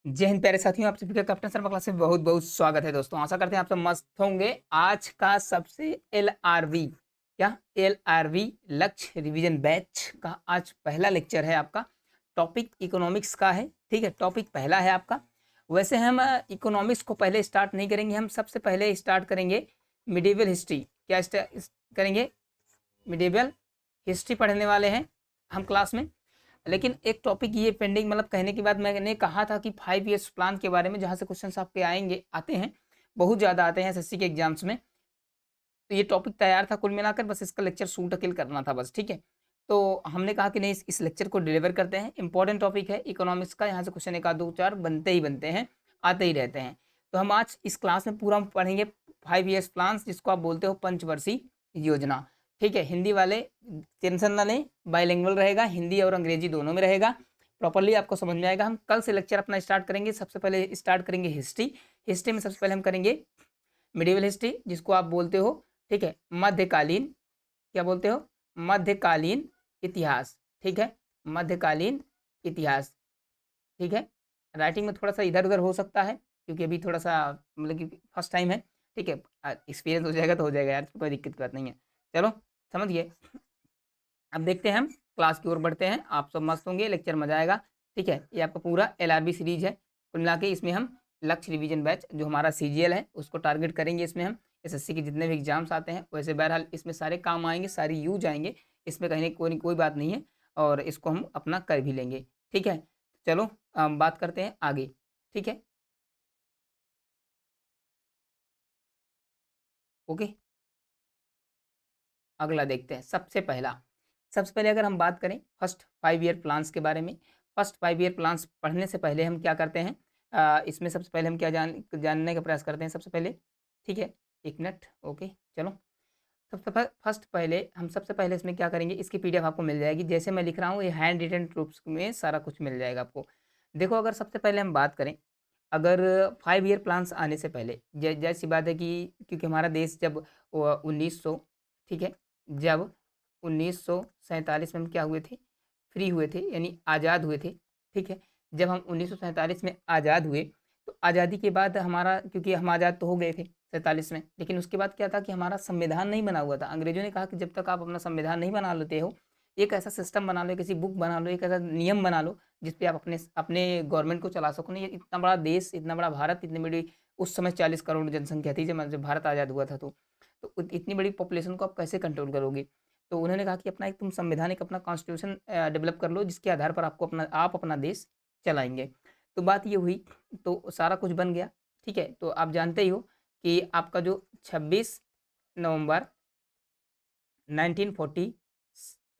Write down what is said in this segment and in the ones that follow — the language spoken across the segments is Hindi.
जय हिंद प्यारे साथियों, आप सभी का कैप्टन शर्मा क्लास में बहुत बहुत स्वागत है दोस्तों। आशा करते हैं आप सब मस्त होंगे। आज का सबसे एलआरवी एलआरवी लक्ष्य रिवीजन बैच का आज पहला लेक्चर है। आपका टॉपिक इकोनॉमिक्स का है। ठीक है, टॉपिक पहला है आपका। वैसे हम इकोनॉमिक्स को पहले स्टार्ट नहीं करेंगे, हम सबसे पहले स्टार्ट करेंगे मिडिवल हिस्ट्री। क्या करेंगे? मिडिवल हिस्ट्री पढ़ने वाले हैं हम क्लास में। लेकिन एक टॉपिक ये पेंडिंग, मतलब कहने के बाद मैंने कहा था कि 5 ईयर्स प्लान के बारे में, जहाँ से क्वेश्चन आपके आते हैं, बहुत ज़्यादा आते हैं एसएससी के एग्जाम्स में। तो ये टॉपिक तैयार था कुल मिलाकर, बस इसका लेक्चर शूट अकेल करना था बस। ठीक है, तो हमने कहा कि नहीं, इस लेक्चर को डिलीवर करते हैं। इंपॉर्टेंट टॉपिक है इकोनॉमिक्स का, यहाँ से क्वेश्चन एक आध दो चार बनते ही बनते हैं, आते ही रहते हैं। तो हम आज इस क्लास में पूरा पढ़ेंगे 5 ईयर्स प्लान, जिसको आप बोलते हो पंचवर्षीय योजना। ठीक है, हिंदी वाले टेंशन ना लें, बाइलिंगुअल रहेगा, हिंदी और अंग्रेजी दोनों में रहेगा, प्रॉपर्ली आपको समझ में आएगा। हम कल से लेक्चर अपना स्टार्ट करेंगे। सबसे पहले स्टार्ट करेंगे हिस्ट्री। हिस्ट्री में सबसे पहले हम करेंगे मिडिवल हिस्ट्री, जिसको आप बोलते हो, ठीक है, मध्यकालीन, क्या बोलते हो? मध्यकालीन इतिहास। ठीक है, मध्यकालीन इतिहास। ठीक है, राइटिंग में थोड़ा सा इधर उधर हो सकता है, क्योंकि अभी थोड़ा सा मतलब कि फर्स्ट टाइम है। ठीक है, एक्सपीरियंस हो जाएगा तो हो जाएगा यार, कोई दिक्कत की बात नहीं है। चलो समझिए। अब देखते हैं, हम क्लास की ओर बढ़ते हैं। आप सब मस्त होंगे, लेक्चर मजा आएगा। ठीक है, ये आपका पूरा एलआरबी सीरीज है कुल मिला के। इसमें हम लक्ष्य रिवीजन बैच जो हमारा सीजीएल है उसको टारगेट करेंगे। इसमें हम एसएससी के जितने भी एग्जाम्स आते हैं, वैसे बहरहाल इसमें सारे काम आएंगे, सारी यूज आएंगे। इसमें कहीं कोई बात नहीं है, और इसको हम अपना कर भी लेंगे। ठीक है, चलो बात करते हैं आगे। ठीक है, ओके, अगला देखते हैं। सबसे पहले अगर हम बात करें फर्स्ट 5 ईयर प्लान्स के बारे में, फर्स्ट 5 ईयर प्लान्स पढ़ने से पहले हम क्या करते हैं, इसमें सबसे पहले हम क्या जानने का प्रयास करते हैं सबसे पहले। ठीक है, एक मिनट, ओके, चलो। सबसे पहले इसमें क्या करेंगे, इसकी पीडीएफ आपको मिल जाएगी। जैसे मैं लिख रहा हूँ, ये हैंड रिटन रूप्स में सारा कुछ मिल जाएगा आपको। देखो, अगर सबसे पहले हम बात करें, अगर 5 ईयर प्लान्स आने से पहले, जैसी बात है कि क्योंकि हमारा देश जब 1900, ठीक है, जब 1947 में हम क्या हुए थे, फ्री हुए थे, यानी आज़ाद हुए थे। ठीक है, जब हम 1947 में आज़ाद हुए, तो आज़ादी के बाद हमारा, क्योंकि हम आज़ाद तो हो गए थे 47 में, लेकिन उसके बाद क्या था कि हमारा संविधान नहीं बना हुआ था। अंग्रेजों ने कहा कि जब तक आप अपना संविधान नहीं बना लेते हो, एक ऐसा सिस्टम बना लो, किसी बुक बना लो, एक ऐसा नियम बना लो जिसपे आप अपने अपने गवर्नमेंट को चला सको। नहीं, ये इतना बड़ा देश, इतना बड़ा भारत, इतनी बड़ी उस समय 40 करोड़ जनसंख्या थी जब भारत आज़ाद हुआ था। तो इतनी बड़ी पॉपुलेशन को आप कैसे कंट्रोल करोगे? तो उन्होंने कहा कि अपना एक तुम संविधान, एक अपना कॉन्स्टिट्यूशन डेवलप कर लो, जिसके आधार पर आप अपना देश चलाएंगे। तो बात ये हुई, तो सारा कुछ बन गया। ठीक है, तो आप जानते ही हो कि आपका जो 26 नवंबर 1940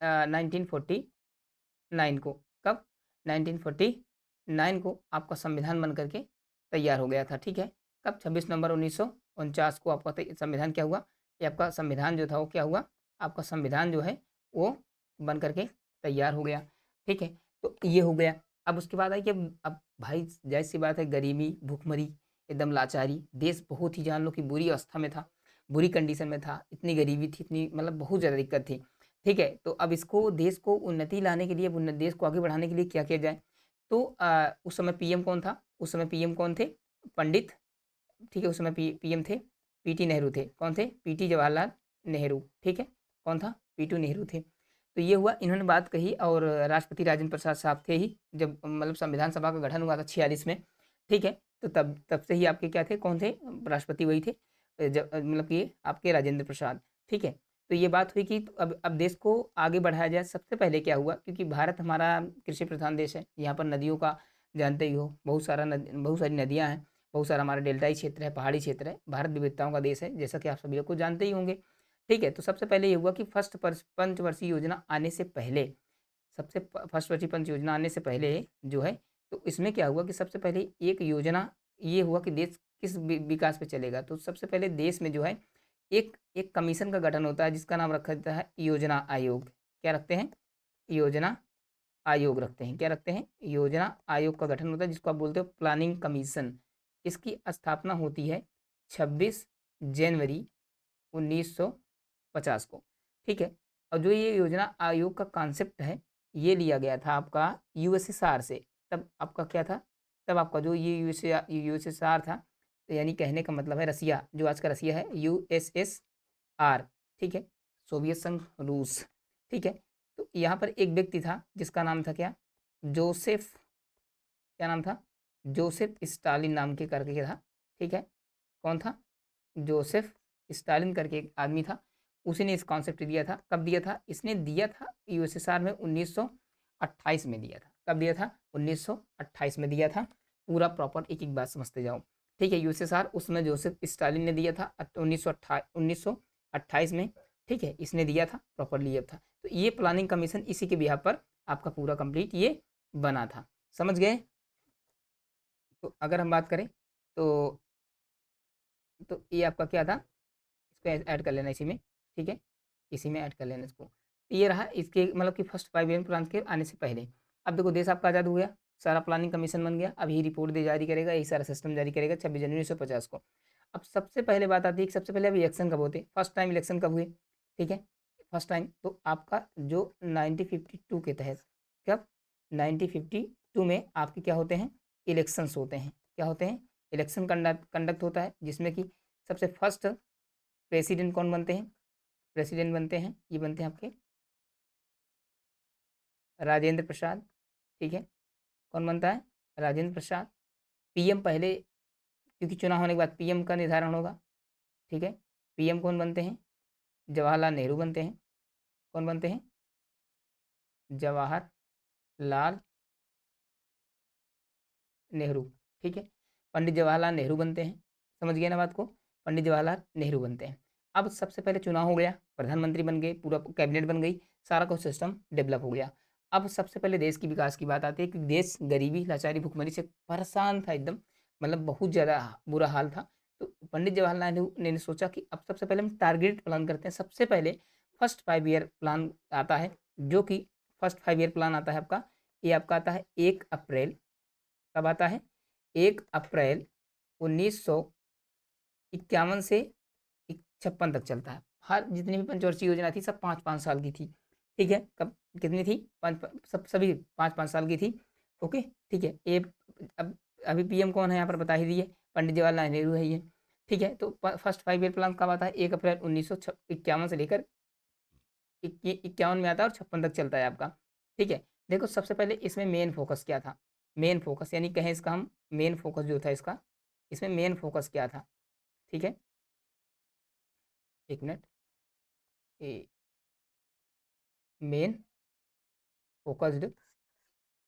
1949 को, कब? 1949 को आपका संविधान बन करके तैयार हो गया था। ठीक है, कब? 26 नवंबर 1949 को आपका संविधान क्या हुआ, ये आपका संविधान जो था वो क्या हुआ, आपका संविधान जो है वो बन करके तैयार हो गया। ठीक है, तो ये हो गया। अब उसके बाद आई कि अब भाई जाहिर सी बात है, गरीबी, भूखमरी, एकदम लाचारी, देश बहुत ही, जान लो कि बुरी अवस्था में था, बुरी कंडीशन में था। इतनी गरीबी थी, इतनी मतलब बहुत ज़्यादा दिक्कत थी। ठीक है, तो अब इसको, देश को उन्नति लाने के लिए, देश को आगे बढ़ाने के लिए क्या किया जाए? तो उस समय पीएम कौन था? उस समय पीएम कौन थे? पंडित, ठीक है, उस समय पीएम थे पीटी नेहरू थे। कौन थे? पीटी जवाहरलाल नेहरू। ठीक है, कौन था? पीटू नेहरू थे। तो ये हुआ, इन्होंने बात कही, और राष्ट्रपति राजेंद्र प्रसाद साहब थे ही, जब मतलब संविधान सभा का गठन हुआ था 46 में। ठीक है, तो तब तब से ही आपके क्या थे, कौन थे राष्ट्रपति? वही थे, जब मतलब कि आपके राजेंद्र प्रसाद। ठीक है, तो ये बात हुई कि तो अब देश को आगे बढ़ाया जाए। सबसे पहले क्या हुआ, क्योंकि भारत हमारा कृषि प्रधान देश है, यहाँ पर नदियों का जानते ही हो, बहुत सारी नदियाँ हैं, बहुत सारा हमारा डेल्टाई क्षेत्र है, पहाड़ी क्षेत्र है, भारत विविधताओं का देश है, जैसा कि आप सभी लोग को जानते ही होंगे। ठीक है, तो सबसे पहले ये हुआ कि पंचवर्षीय योजना आने से पहले, फर्स्ट वर्षीय पंच योजना आने से पहले जो है, तो इसमें क्या हुआ कि सबसे पहले एक योजना ये हुआ कि देश किस विकास पे चलेगा। तो सबसे पहले देश में जो है, एक एक कमीशन का गठन होता है, जिसका नाम रखा जाता है योजना आयोग। क्या रखते हैं? योजना आयोग रखते हैं। क्या रखते हैं? योजना आयोग का गठन होता है, जिसको आप बोलते हो प्लानिंग कमीशन। इसकी स्थापना होती है 26 जनवरी 1950 को। ठीक है, और जो ये योजना आयोग का कॉन्सेप्ट है, ये लिया गया था आपका यूएसएसआर से। तब आपका क्या था? तब आपका जो ये यूएसएसआर था, तो यानी कहने का मतलब है रसिया, जो आज का रसिया है, यूएसएसआर, ठीक है, सोवियत संघ रूस, ठीक है। तो यहाँ पर एक व्यक्ति था जिसका नाम था क्या, जोसेफ, क्या नाम था, जोसेफ स्टालिन नाम के करके था, ठीक है। कौन था, जोसेफ स्टालिन करके एक आदमी था, उसी ने इस कॉन्सेप्ट दिया था। कब दिया था, इसने दिया था यूएसएसआर में 1928 में दिया था। कब दिया था, 1928 में दिया था। पूरा प्रॉपर एक एक बात समझते जाओ, ठीक है। यूएसएसआर उसमें जोसेफ स्टालिन ने दिया था 1928 में, ठीक है, इसने दिया था प्रॉपरली ये था। तो ये प्लानिंग कमीशन इसी के बिहाफ पर आपका पूरा कंप्लीट ये बना था, समझ गए। तो अगर हम बात करें तो ये आपका क्या था, इसको ऐड कर लेना इसी में, ठीक है, इसी में ऐड कर लेना इसको। तो ये रहा इसके मतलब कि फर्स्ट 5 ईयर प्लान के आने से पहले। अब देखो देश आपका आज़ाद हो गया, सारा प्लानिंग कमीशन बन गया, अब ये रिपोर्ट दे जारी करेगा, यही सारा सिस्टम जारी करेगा 26 जनवरी 1950 को। अब सबसे पहले बात आती है कि सबसे पहले अब इलेक्शन कब होते, फर्स्ट टाइम इलेक्शन कब हुए, ठीक है, फर्स्ट टाइम तो आपका जो 1952 के तहत, कब 1952 में आपके क्या होते हैं, इलेक्शंस होते हैं, क्या होते हैं, इलेक्शन कंडक्ट होता है, जिसमें कि सबसे फर्स्ट प्रेसिडेंट कौन बनते हैं, प्रेसिडेंट बनते हैं, ये बनते हैं आपके राजेंद्र प्रसाद, ठीक है, कौन बनता है, राजेंद्र प्रसाद। पीएम पहले, क्योंकि चुनाव होने के बाद पीएम का निर्धारण होगा, ठीक है। पीएम कौन बनते हैं, जवाहरलाल नेहरू बनते हैं, कौन बनते हैं, जवाहरलाल नेहरू, ठीक है, पंडित जवाहरलाल नेहरू बनते हैं, समझ गए ना बात को, पंडित जवाहरलाल नेहरू बनते हैं। अब सबसे पहले चुनाव हो गया, प्रधानमंत्री बन गए, पूरा कैबिनेट बन गई, सारा कुछ सिस्टम डेवलप हो गया। अब सबसे पहले देश की विकास की बात आती है कि देश गरीबी, लाचारी, भुखमरी से परेशान था एकदम, मतलब बहुत ज़्यादा बुरा हाल था। तो पंडित जवाहरलाल नेहरू ने सोचा कि अब सबसे पहले हम टारगेट प्लान करते हैं। सबसे पहले फर्स्ट 5 ईयर प्लान आता है, जो कि फर्स्ट 5 ईयर प्लान आता है आपका, ये आपका आता है 1 अप्रैल, कब आता है, 1 अप्रैल 1951 से 56 तक चलता है। हर जितनी भी पंचवर्षीय योजना थी सब 5-5 साल की थी, ठीक है। कब कितनी थी, सब सभी 5-5 साल की थी, ओके, ठीक है। ये अब अभी पीएम कौन है यहाँ पर बता ही दिए, पंडित जवाहरलाल नेहरू है ये, ठीक है। तो फर्स्ट 5 ईयर प्लान कब आता है, 1 अप्रैल 1951 से लेकर 51 में आता है और 56 तक चलता है आपका, ठीक है। देखो सबसे पहले इसमें मेन फोकस क्या था, मेन फोकस यानी कहें इसका हम, मेन फोकस जो था इसका, इसमें मेन फोकस क्या था, ठीक है, एक मिनट, मेन फोकस्ड,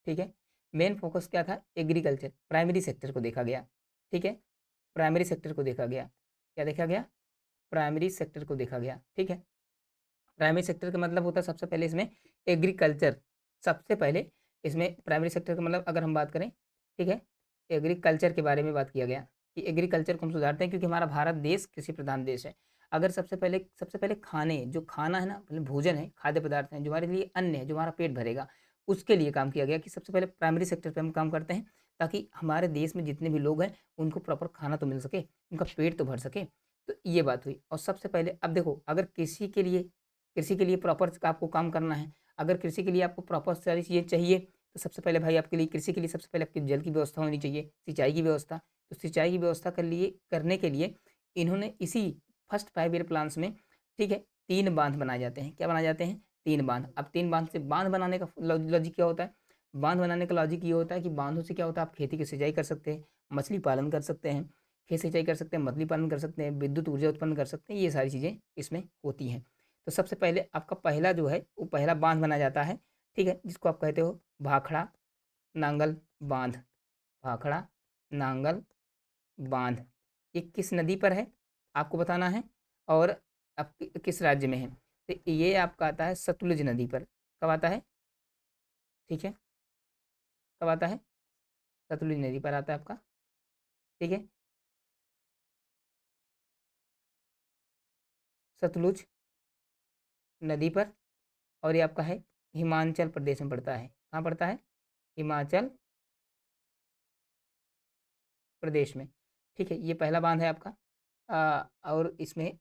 ठीक है। मेन फोकस क्या था, एग्रीकल्चर, प्राइमरी सेक्टर को देखा गया, ठीक है, प्राइमरी सेक्टर को देखा गया, क्या देखा गया, प्राइमरी सेक्टर को देखा गया, ठीक है। प्राइमरी सेक्टर का मतलब होता है सबसे पहले इसमें एग्रीकल्चर, सबसे पहले इसमें प्राइमरी सेक्टर का मतलब अगर हम बात करें, ठीक है, एग्रीकल्चर के बारे में बात किया गया कि एग्रीकल्चर को हम सुधारते हैं, क्योंकि हमारा भारत देश कृषि प्रधान देश है। अगर सबसे पहले खाने, जो खाना है ना, मतलब भोजन है, खाद्य पदार्थ हैं, जो हमारे लिए अन्न है, जो हमारा पेट भरेगा, उसके लिए काम किया गया कि सबसे पहले प्राइमरी सेक्टर पे हम काम करते हैं, ताकि हमारे देश में जितने भी लोग हैं उनको प्रॉपर खाना तो मिल सके, उनका पेट तो भर सके। तो ये बात हुई। और सबसे पहले अब देखो, अगर कृषि के लिए प्रॉपर आपको काम करना है, अगर कृषि के लिए आपको प्रॉपर सारी चीज़ें चाहिए, तो सबसे पहले भाई आपके लिए कृषि के लिए सबसे पहले आपकी जल की व्यवस्था होनी चाहिए, सिंचाई की व्यवस्था। तो सिंचाई की व्यवस्था करने के लिए इन्होंने इसी फर्स्ट 5 ईयर प्लान्स में, ठीक है, 3 बांध बनाए जाते हैं। क्या बनाए जाते हैं, 3 बांध। अब 3 बांध से, बांध बनाने का लॉजिक क्या होता है, बांध बनाने का लॉजिक ये होता है कि बांधों से क्या होता है, आप खेती की सिंचाई कर सकते हैं, मछली पालन कर सकते हैं, खेत सिंचाई कर सकते हैं, मछली पालन कर सकते हैं, विद्युत ऊर्जा उत्पन्न कर सकते हैं, ये सारी चीज़ें इसमें होती हैं। तो सबसे पहले आपका पहला जो है वो पहला बांध बनाया जाता है, ठीक है, जिसको आप कहते हो भाखड़ा नांगल बांध, भाखड़ा नांगल बांध। ये किस नदी पर है आपको बताना है, और आप किस राज्य में है। तो ये आपका आता है सतलुज नदी पर, कब आता है, ठीक है, कब आता है, सतलुज नदी पर आता है आपका, ठीक है, सतलुज नदी पर। और ये आपका है हिमाचल प्रदेश में पड़ता है, कहाँ पड़ता है, हिमाचल प्रदेश में, ठीक है। ये पहला बांध है आपका। और इसमें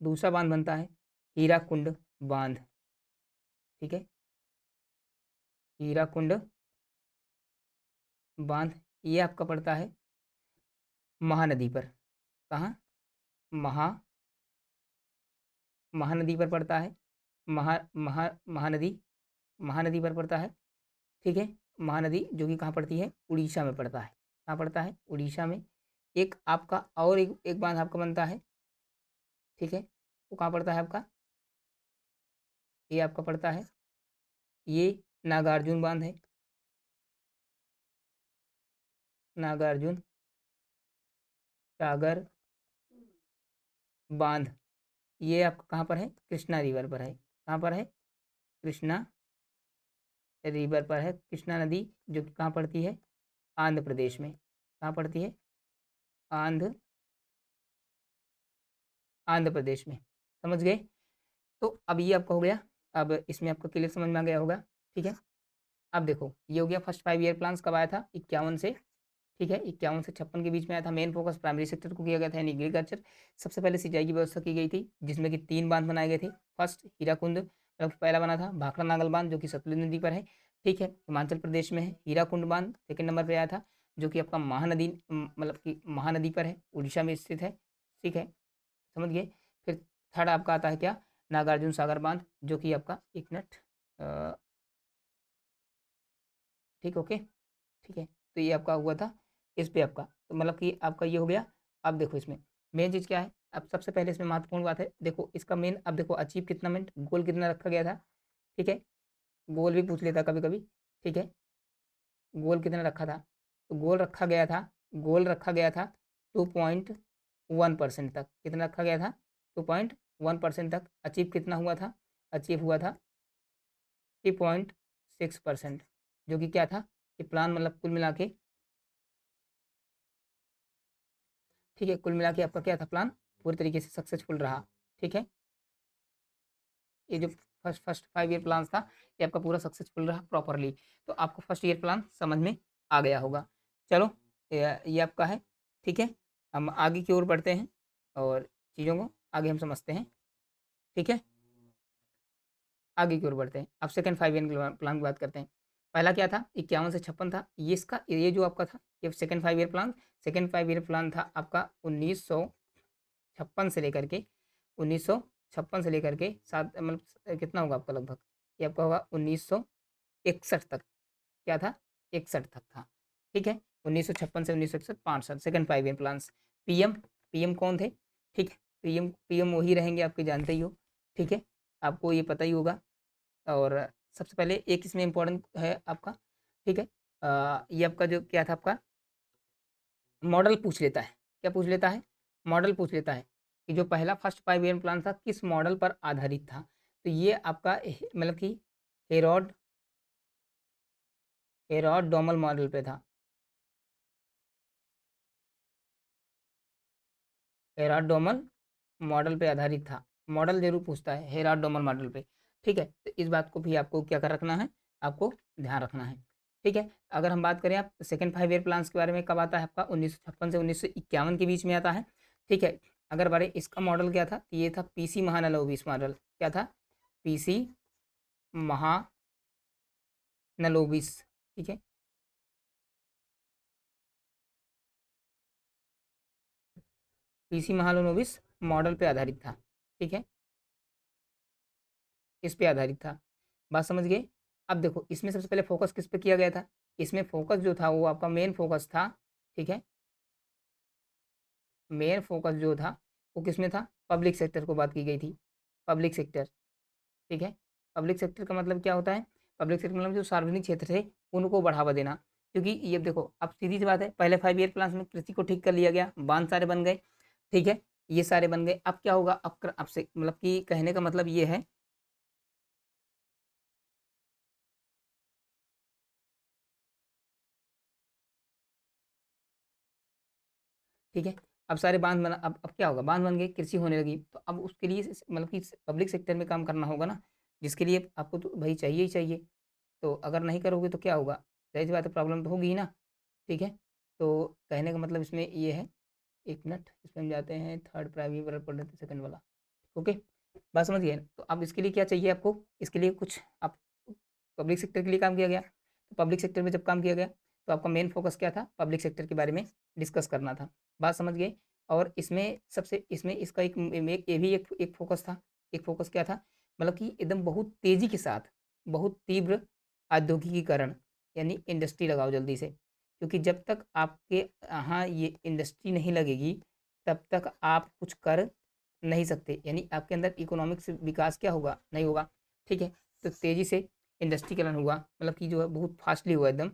दूसरा बांध बनता है हीराकुंड बांध, ठीक है, हीराकुंड बांध ये आपका पड़ता है महानदी पर। कहाँ? महा महानदी पर पड़ता है। महानदी महानदी पर पड़ता है। ठीक है। महानदी जो कि कहाँ पड़ती है? उड़ीसा में पड़ता है। कहाँ पड़ता है? उड़ीसा में। एक आपका और एक बांध आपका बनता है। ठीक है। वो कहाँ पड़ता है आपका? ये आपका पड़ता है, ये नागार्जुन बांध है। नागार्जुन सागर बांध ये आपका कहाँ पर है? कृष्णा रिवर पर है। कहाँ पर है? कृष्णा रिवर पर है। कृष्णा नदी जो कि कहाँ पड़ती है? आंध्र प्रदेश में। कहाँ पड़ती है? आंध्र आंध्र प्रदेश में। समझ गए? तो अब ये आपका हो गया। अब इसमें आपको क्लियर समझ में आ गया होगा। ठीक है। अब देखो ये हो गया फर्स्ट 5 ईयर प्लान्स कब आया था? 51 से। ठीक है। 51 से 56 के बीच में आया था। मेन फोकस प्राइमरी सेक्टर को किया गया था यानी एग्रीकल्चर। सबसे पहले सिंचाई की व्यवस्था की गई थी जिसमें कि 3 बांध बनाए गए थे। फर्स्ट हीराकुंड मतलब पहला बना था भाखड़ा नागल बांध जो कि सतलुज नदी पर है। ठीक है। हिमाचल प्रदेश में है। हीराकुंड बांध सेकंड नंबर पे आया था जो कि आपका महानदी मतलब कि महानदी पर है, उड़ीसा में स्थित है। ठीक है। समझ गए? फिर थर्ड आपका आता है क्या? नागार्जुन सागर बांध जो कि आपका एक मिनट ठीक ओके। ठीक है। तो ये आपका हुआ था इस पे आपका, तो मतलब कि आपका ये हो गया। अब देखो इसमें मेन चीज़ क्या है? अब सबसे पहले इसमें महत्वपूर्ण बात है, देखो इसका मेन अब देखो अचीव कितना मिनट गोल कितना रखा गया था। ठीक है। गोल भी पूछ लेता कभी कभी। ठीक है। गोल कितना रखा था? तो गोल रखा गया था 2.1% तक। कितना रखा गया था? 2.1% तक। अचीव कितना हुआ था? अचीव हुआ था 3.6%। जो कि क्या था? ये प्लान मतलब कुल मिला के, ठीक है, कुल मिला के आपका क्या था प्लान? पूरी तरीके से सक्सेसफुल रहा। ठीक है। ये जो फर्स्ट फर्स्ट 5 ईयर प्लान था ये आपका पूरा सक्सेसफुल रहा प्रॉपरली। तो आपको फर्स्ट ईयर प्लान समझ में आ गया होगा। चलो ये आपका है। ठीक है। हम आगे की ओर बढ़ते हैं और चीज़ों को आगे हम समझते हैं। ठीक है। आगे की ओर बढ़ते हैं। अब सेकंड 5 ईयर प्लान की बात करते हैं। पहला क्या था? 51 से 56 था। ये इसका ये जो आपका था ये second 5 year plan. Second 5 year plan था आपका 1956 से लेकर के 1956 से लेकर के सात मतलब कितना होगा आपका लगभग? ये आपका होगा 1961 तक। क्या था? 61 तक था। ठीक है। 1956 से 1961 5 साल second 5 year plans. PM PM कौन थे? ठीक है। पीएम पीएम वही रहेंगे आपके, जानते ही हो। ठीक है। आपको ये पता ही होगा। और सबसे पहले एक इसमें इम्पोर्टेंट है आपका। ठीक है। ये आपका जो क्या था आपका मॉडल पूछ लेता है। क्या पूछ लेता है? मॉडल पूछ लेता है कि जो पहला फर्स्ट 5 ईयर प्लान था किस मॉडल पर आधारित था। तो ये आपका मतलब कि हेरोड हेरोड डोमल मॉडल पे था। हेराल्ड डोमल मॉडल पे आधारित था। मॉडल जरूर पूछता है हेराल्ड डोमल मॉडल पे। ठीक है। तो इस बात को भी आपको क्या कर रखना है? आपको ध्यान रखना है। ठीक है। अगर हम बात करें आप सेकंड 5 ईयर प्लान्स के बारे में, कब आता है आपका? 1956 से 1951 के बीच में आता है। ठीक है। अगर बारे इसका मॉडल क्या था? ये था पीसी महानलोबिस मॉडल। क्या था? पीसी महानलोबिस। ठीक है। पीसी महानलोबिस मॉडल पे आधारित था। ठीक है। इस पे आधारित था। बात समझ गए? अब देखो इसमें सबसे पहले फोकस किस पे किया गया था? इसमें फोकस जो था वो आपका मेन फोकस था। ठीक है। मेन फोकस जो था वो किस में था? पब्लिक सेक्टर को बात की गई थी। Public sector. ठीक है। पब्लिक सेक्टर का मतलब क्या होता है? पब्लिक सेक्टर मतलब जो सार्वजनिक क्षेत्र थे उनको बढ़ावा देना। क्योंकि ये देखो अब सीधी सी बात है, पहले 5 ईयर प्लान में कृषि को ठीक कर लिया गया, बांध सारे बन गए। ठीक है। ये सारे बन गए। अब क्या होगा? अब से मतलब कि कहने का मतलब ये है। ठीक है। अब सारे बांध बना, अब क्या होगा? बांध बन गए, कृषि होने लगी, तो अब उसके लिए मतलब कि पब्लिक सेक्टर में काम करना होगा ना, जिसके लिए आपको तो भाई चाहिए ही चाहिए। तो अगर नहीं करोगे तो क्या होगा? जाहिर सी बात है, प्रॉब्लम तो होगी ही ना। ठीक है। तो कहने का मतलब इसमें ये है। एक मिनट, इसमें हम जाते हैं थर्ड प्राइमरी वाला पढ़ लेते सेकंड वाला। ओके। बात समझ गए? तो अब इसके लिए क्या चाहिए आपको? इसके लिए कुछ आप पब्लिक सेक्टर के लिए काम किया गया। तो पब्लिक सेक्टर में जब काम किया गया तो आपका मेन फोकस क्या था, पब्लिक सेक्टर के बारे में डिस्कस करना था। बात समझ गए। और इसमें सबसे इसमें इसका ये भी एक फोकस था। एक फोकस क्या था, मतलब कि एकदम बहुत तेज़ी के साथ बहुत तीव्र औद्योगिकीकरण, यानी इंडस्ट्री लगाओ जल्दी से, क्योंकि जब तक आपके यहाँ ये इंडस्ट्री नहीं लगेगी तब तक आप कुछ कर नहीं सकते, यानी आपके अंदर इकोनॉमिक्स विकास क्या होगा, नहीं होगा। ठीक है, तो तेज़ी से इंडस्ट्रीकरण हुआ, मतलब कि जो है बहुत फास्टली हुआ एकदम।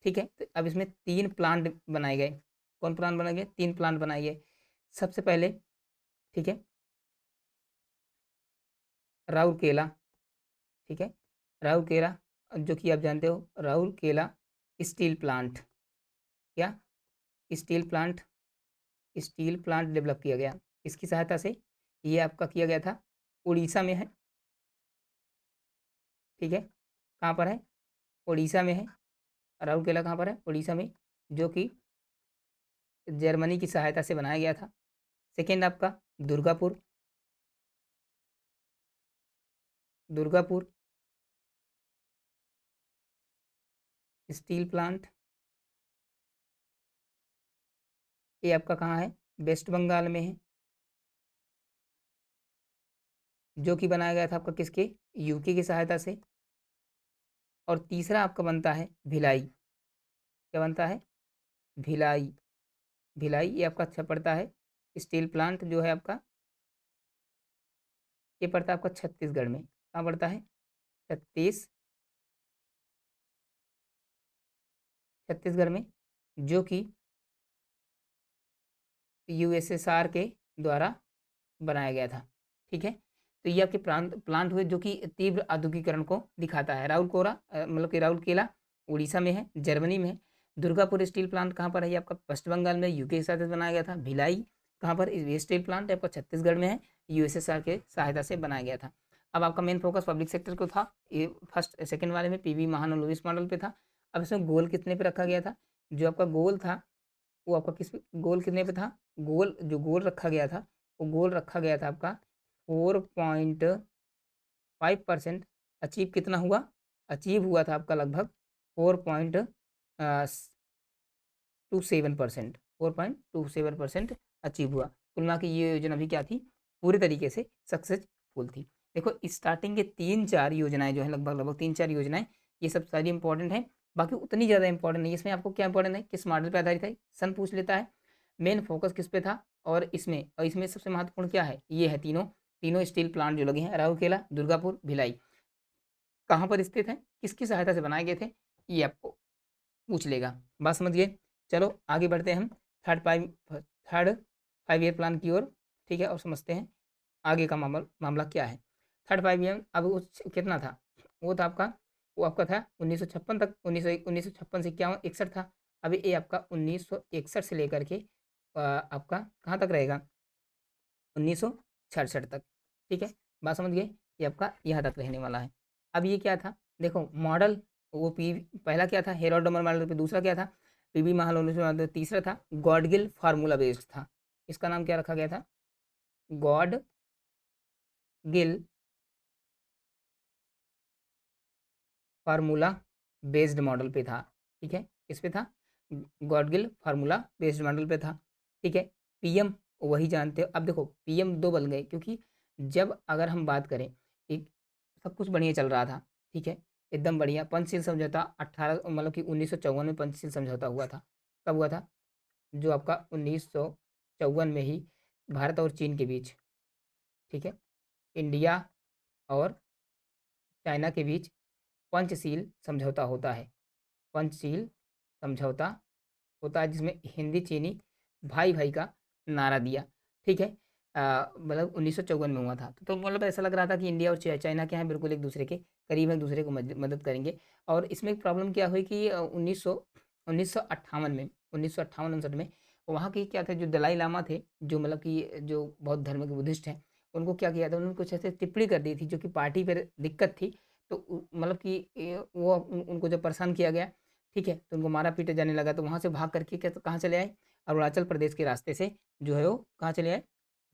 ठीक है, तो अब इसमें 3 प्लांट बनाए गए। कौन प्लांट बनाए गए, 3 प्लांट बनाए गए। सबसे पहले, ठीक है, राउरकेला। ठीक है, राउरकेला, जो कि आप जानते हो राउरकेला स्टील प्लांट, क्या, steel plant, steel plant develop किया गया। इसकी सहायता से ये आपका किया गया था, उड़ीसा में है। ठीक है, कहाँ पर है, उड़ीसा में है। राउरकेला कहाँ पर है, उड़ीसा में, जो कि जर्मनी की सहायता से बनाया गया था। सेकेंड आपका दुर्गापुर, दुर्गापुर स्टील प्लांट, ये आपका कहाँ है, वेस्ट बंगाल में है, जो कि बनाया गया था आपका किसके, यूके की सहायता से। और तीसरा आपका बनता है भिलाई, क्या बनता है, भिलाई। भिलाई ये आपका अच्छा पड़ता है, स्टील प्लांट जो है आपका, ये पड़ता है आपका छत्तीसगढ़ में। कहाँ पड़ता है, छत्तीस छत्तीसगढ़ में, जो कि यूएसएसआर के द्वारा बनाया गया था। ठीक है, तो ये आपके प्लांट हुए जो कि तीव्र औद्योगिकरण को दिखाता है। मतलब कि राउरकेला उड़ीसा में है, जर्मनी में है। दुर्गापुर स्टील प्लांट कहाँ पर है, ये आपका वेस्ट बंगाल में, यूके के साथ बनाया गया था। भिलाई कहाँ पर, ये स्टील प्लांट आपका छत्तीसगढ़ में है, यूएसएसआर के सहायता से बनाया गया था। अब आपका मेन फोकस पब्लिक सेक्टर को था, ये फर्स्ट सेकंड वाले में पीवी महान लुइस मॉडल पे था। अब इसमें गोल कितने पे रखा गया था, जो आपका गोल था वो आपका किस पे, गोल कितने पे था, गोल जो गोल रखा गया था वो गोल रखा गया था आपका 4.5%। अचीव कितना हुआ, अचीव हुआ था आपका लगभग 4.27%, 4.27% अचीव हुआ। कुल मिला के ये योजना भी क्या थी, पूरी तरीके से सक्सेसफुल थी। देखो स्टार्टिंग के 3-4 योजनाएं जो है, लगभग लगभग 3-4 योजनाएं, ये सब सारी इंपॉर्टेंट है। बाकी उतनी ज़्यादा इंपॉर्टेंट नहीं, इसमें आपको क्या इंपॉर्टेंट है, किस मॉडल पे आधारित है, सन पूछ लेता है, मेन फोकस किस पे था। और इसमें सबसे महत्वपूर्ण क्या है, ये है तीनों तीनों स्टील प्लांट जो लगे हैं, राउरकेला, दुर्गापुर, भिलाई, कहाँ पर स्थित है, किसकी सहायता से बनाए गए थे, ये आपको पूछ लेगा। बात समझ गए। चलो आगे बढ़ते हैं हम थर्ड 5 ईयर प्लान की ओर। ठीक है, और समझते हैं आगे का मामला मामला क्या है। थर्ड 5 ईयर अब वो कितना था, वो था आपका, वो आपका था 1956 तक, 1956 से 51 था। अभी ये आपका 1961 से लेकर के आपका कहाँ तक रहेगा, 1966 तक। ठीक है, बात समझ गए, ये आपका यहाँ तक रहने वाला है। अब ये क्या था, देखो मॉडल, वो पी पहला क्या था, हेरोडोमर मॉडल पे, दूसरा क्या था, पीबी महालोनिस, तीसरा था गॉडगिल फार्मूला बेस्ड था। इसका नाम क्या रखा गया था, God Gill formula based model पे था। ठीक है, किस पे था, गॉडगिल फार्मूला बेस्ड मॉडल पे था। ठीक है, पीएम वही जानते हो। अब देखो पीएम दो बन गए, क्योंकि जब अगर हम बात करें, एक सब कुछ बढ़िया चल रहा था। ठीक है, एकदम बढ़िया, पंचशील समझौता 18 मतलब कि 1954 में पंचशील समझौता हुआ था। कब हुआ था, जो आपका 1954 में ही भारत और चीन के बीच, ठीक है, इंडिया और चाइना के बीच पंचशील समझौता होता है। पंचशील समझौता होता है, जिसमें हिंदी चीनी भाई भाई का नारा दिया। ठीक है, मतलब 1954 में हुआ था। तो मतलब ऐसा लग रहा था कि इंडिया और चाइना क्या है, बिल्कुल एक दूसरे के करीब, एक दूसरे को मदद करेंगे। और इसमें एक प्रॉब्लम क्या हुई कि 1958 में, 1958-59 में वहाँ के क्या थे, जो दलाई लामा थे, जो मतलब कि जो बौद्ध धर्म के बुद्धिस्ट हैं, उनको क्या किया था, उन्होंने कुछ ऐसे टिप्पणी कर दी थी जो कि पार्टी पर दिक्कत थी। तो मतलब कि वो उनको जब परेशान किया गया, ठीक है, तो उनको मारा पीटा जाने लगा। तो वहाँ से भाग करके क्या, तो कहाँ चले आए, अरुणाचल प्रदेश के रास्ते से जो है वो कहाँ चले आए।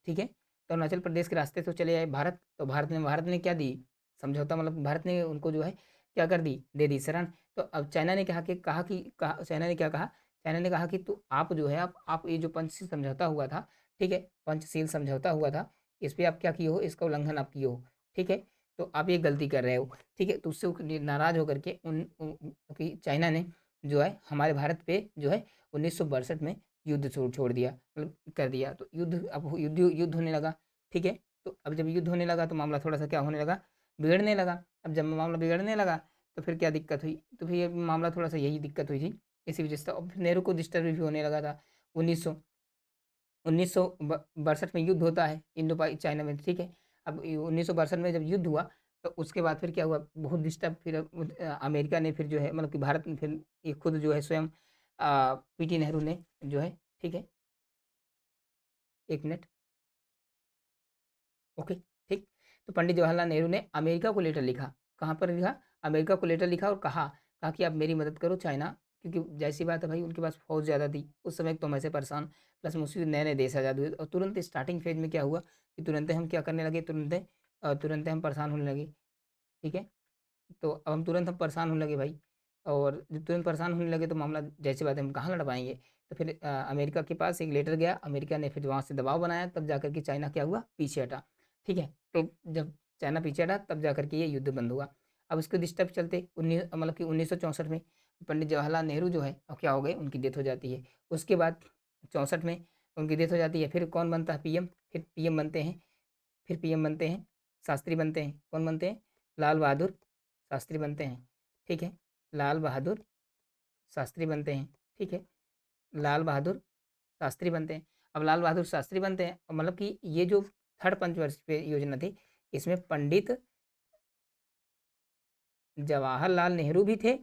ठीक है, तो अरुणाचल प्रदेश के रास्ते से चले आए भारत। तो भारत ने क्या दी, समझौता, मतलब भारत ने उनको जो है क्या कर दी, दे दी शरण। तो अब चाइना ने चाइना ने क्या कहा, चाइना ने कहा कि तो आप जो है आप ये जो पंचशील समझौता हुआ था, ठीक है, पंचशील समझौता हुआ था, इस पे आप क्या किए हो, इसका उल्लंघन आप किए हो, ठीक है, तो आप ये गलती कर रहे हो, ठीक है। तो उससे नाराज होकर के कि चाइना ने जो है हमारे भारत पे जो है 1962 में युद्ध छोड़ दिया, मतलब कर दिया। तो युद्ध अब युद्ध युद्ध होने लगा, ठीक है। तो अब जब युद्ध होने लगा तो मामला थोड़ा सा क्या होने लगा, बिगड़ने लगा। अब जब मामला बिगड़ने लगा तो फिर क्या दिक्कत हुई, तो फिर ये मामला थोड़ा सा यही दिक्कत हुई थी, इसी वजह से। अब नेहरू को डिस्टर्ब भी होने लगा था। 1962 में युद्ध होता है इंडो पाक चाइना में, ठीक है। अब 1962 में जब युद्ध हुआ तो उसके बाद फिर क्या हुआ, बहुत डिस्टर्ब। फिर अमेरिका ने फिर जो है, मतलब कि भारत ने फिर ये खुद जो है स्वयं पीटी नेहरू ने जो है, ठीक है, एक मिनट, ओके, ठीक। तो पंडित जवाहरलाल नेहरू ने अमेरिका को लेटर लिखा, कहाँ पर लिखा, अमेरिका को लेटर लिखा और कहा कहा कि आप मेरी मदद करो चाइना, क्योंकि जैसी बात है भाई, उनके पास फौज ज़्यादा थी उस समय, तो हम ऐसे परेशान, प्लस मुझसे नए नए देश आज़ाद हुए और तुरंत स्टार्टिंग फेज में क्या हुआ कि तुरंत हम क्या करने लगे, तुरंत हम परेशान होने लगे, ठीक है। तो अब हम परेशान होने लगे भाई, और जब तुरंत परेशान होने लगे तो मामला जैसी बात है, हम कहाँ लड़ पाएंगे। तो फिर अमेरिका के पास एक लेटर गया, अमेरिका ने फिर वहाँ से दबाव बनाया, तब जाकर के चाइना क्या हुआ, पीछे हटा, ठीक है। तो जब चाइना पीछे हटा तब जाकर के ये युद्ध बंद हुआ। अब इसके डिस्टर्ब चलते मतलब कि 1964 में पंडित जवाहरलाल नेहरू जो है अब क्या हो गए, उनकी डेथ हो जाती है। उसके बाद 64 में उनकी डेथ हो जाती है, फिर कौन बनता है पीएम, फिर पीएम बनते हैं, फिर पीएम बनते हैं, शास्त्री बनते हैं, कौन बनते हैं, लाल बहादुर शास्त्री बनते हैं, ठीक है, लाल बहादुर शास्त्री बनते हैं, ठीक है, लाल बहादुर शास्त्री बनते हैं। अब लाल बहादुर शास्त्री बनते हैं, मतलब कि ये जो थर्ड पंचवर्षीय योजना थी, इसमें पंडित जवाहरलाल नेहरू भी थे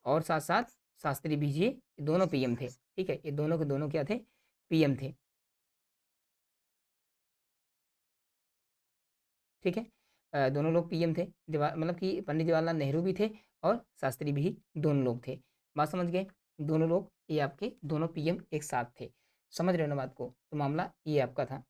और साथ साथ शास्त्री भी जी, दोनों पीएम थे, ठीक है, ये दोनों के दोनों क्या थे, पीएम थे, ठीक है। दोनों लोग पीएम थे, मतलब कि पंडित जवाहरलाल नेहरू भी थे और शास्त्री भी, दोनों लोग थे। बात समझ गए, दोनों लोग ये आपके दोनों पीएम एक साथ थे, समझ रहे हो ना बात को। तो मामला ये आपका था।